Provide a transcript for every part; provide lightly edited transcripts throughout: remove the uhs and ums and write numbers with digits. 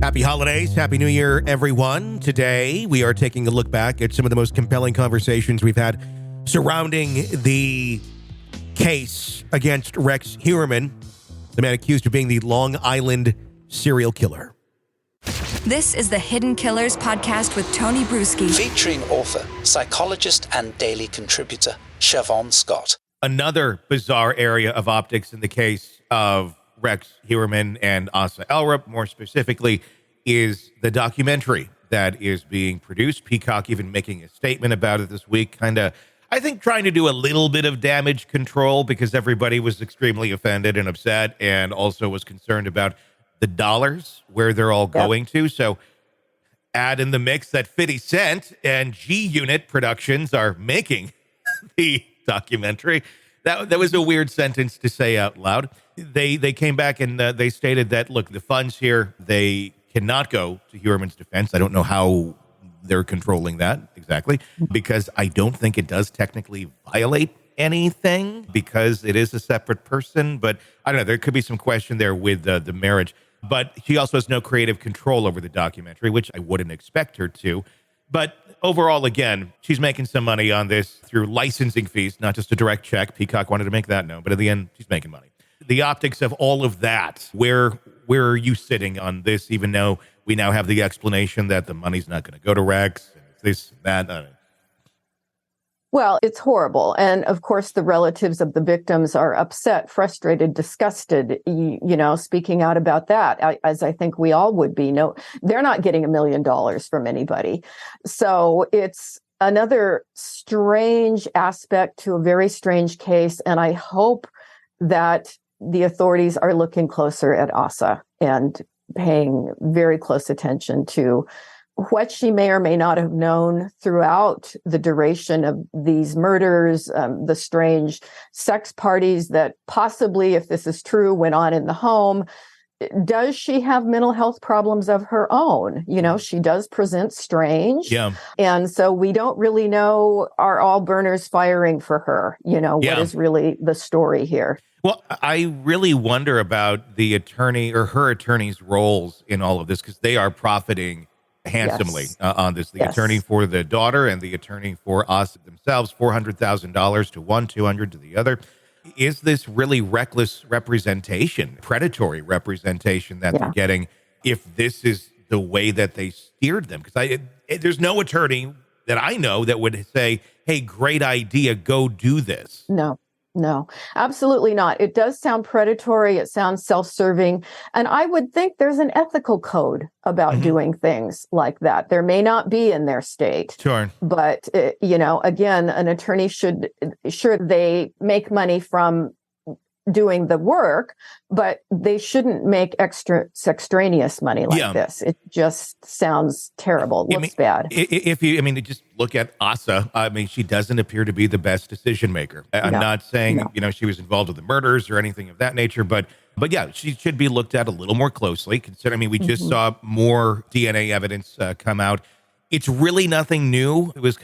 Happy holidays. Happy New Year, everyone. Today, we are taking a look back at some of the most compelling conversations we've had surrounding the case against Rex Heuermann, the man accused of being the Long Island serial killer. This is the Hidden Killers podcast with Tony Brueski. Featuring author, psychologist, and daily contributor, Siobhan Scott. Another bizarre area of optics in the case of Rex Heuermann and Asa Ellerup, more specifically, is the documentary that is being produced. Peacock even making a statement about it this week, kind of, I think, trying to do a little bit of damage control because everybody was extremely offended and upset and also was concerned about the dollars, where they're all going to. So add in the mix that 50 Cent and G-Unit Productions are making the documentary. That was a weird sentence to say out loud. They came back and they stated that, look, the funds here, they cannot go to Heuermann's defense. I don't know how they're controlling that exactly, because I don't think it does technically violate anything because it is a separate person. But I don't know, there could be some question there with the marriage. But she also has no creative control over the documentary, which I wouldn't expect her to. But overall, again, she's making some money on this through licensing fees, not just a direct check. Peacock wanted to make that known, but in the end, she's making money. The optics of all of that, where are you sitting on this, even though we now have the explanation that the money's not going to go to Rex, and it's this, that, Well, it's horrible. And of course, the relatives of the victims are upset, frustrated, disgusted, speaking out about that, as I think we all would be. No, they're not getting $1 million from anybody. So it's another strange aspect to a very strange case. And I hope that the authorities are looking closer at Asa and paying very close attention to what she may or may not have known throughout the duration of these murders, the strange sex parties that possibly, if this is true, went on in the home. Does she have mental health problems of her own? She does present strange. Yeah. And so we don't really know, are all burners firing for her? What is really the story here? Well, I really wonder about the attorney or her attorney's roles in all of this, because they are profiting handsomely on this. The attorney for the daughter and the attorney for us themselves, $400,000 to one, $200,000 to the other. Is this really reckless representation, predatory representation that they're getting, if this is the way that they steered them? Because there's no attorney that I know that would say, hey, great idea, go do this. No, absolutely not. It does sound predatory. It sounds self-serving. And I would think there's an ethical code about doing things like that. There may not be in their state. Sure. But, again, an attorney should, sure, they make money from doing the work, but they shouldn't make extraneous money like this. It just sounds terrible. It looks bad. If you just look at Asa, she doesn't appear to be the best decision maker. I'm not saying, she was involved with the murders or anything of that nature, but yeah, she should be looked at a little more closely. We just saw more DNA evidence come out. It's really nothing new. It was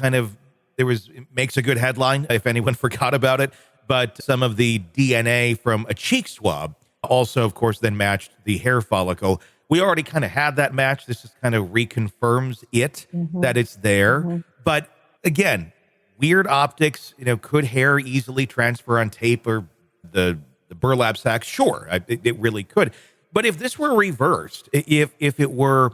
it makes a good headline if anyone forgot about it. But some of the DNA from a cheek swab also, of course, then matched the hair follicle. We already kind of had that match. This just kind of reconfirms it, that it's there. But again, weird optics, could hair easily transfer on tape or the burlap sack? Sure, it really could. But if this were reversed, if it were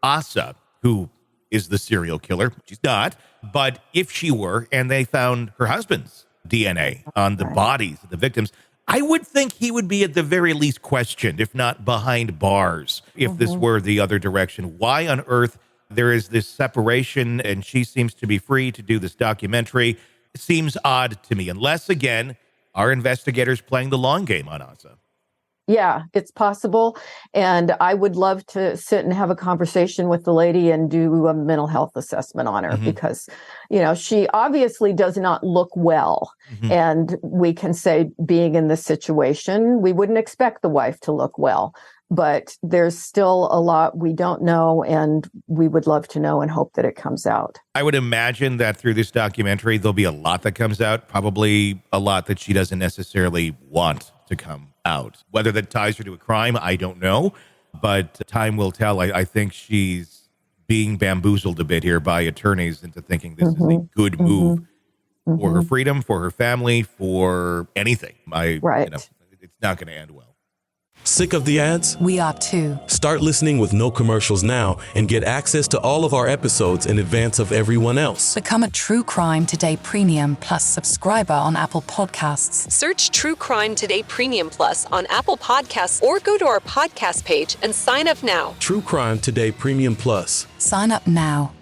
Asa, who is the serial killer, she's not, but if she were, and they found her husband's DNA on the bodies of the victims, I would think he would be at the very least questioned, if not behind bars, if this were the other direction. Why on earth there is this separation and she seems to be free to do this documentary? It seems odd to me, unless, again, our investigators playing the long game on Asa. Yeah, it's possible. And I would love to sit and have a conversation with the lady and do a mental health assessment on her because, she obviously does not look well. And we can say, being in this situation, we wouldn't expect the wife to look well. But there's still a lot we don't know, and we would love to know and hope that it comes out. I would imagine that through this documentary, there'll be a lot that comes out, probably a lot that she doesn't necessarily want to come out. Whether that ties her to a crime, I don't know. but time will tell. I think she's being bamboozled a bit here by attorneys into thinking this is a good move for her freedom, for her family, for anything. Right. It's not going to end well. Sick of the ads? We are too. Start listening with no commercials now and get access to all of our episodes in advance of everyone else. Become a True Crime Today Premium Plus subscriber on Apple Podcasts. Search True Crime Today Premium Plus on Apple Podcasts or go to our podcast page and sign up now. True Crime Today Premium Plus. Sign up now.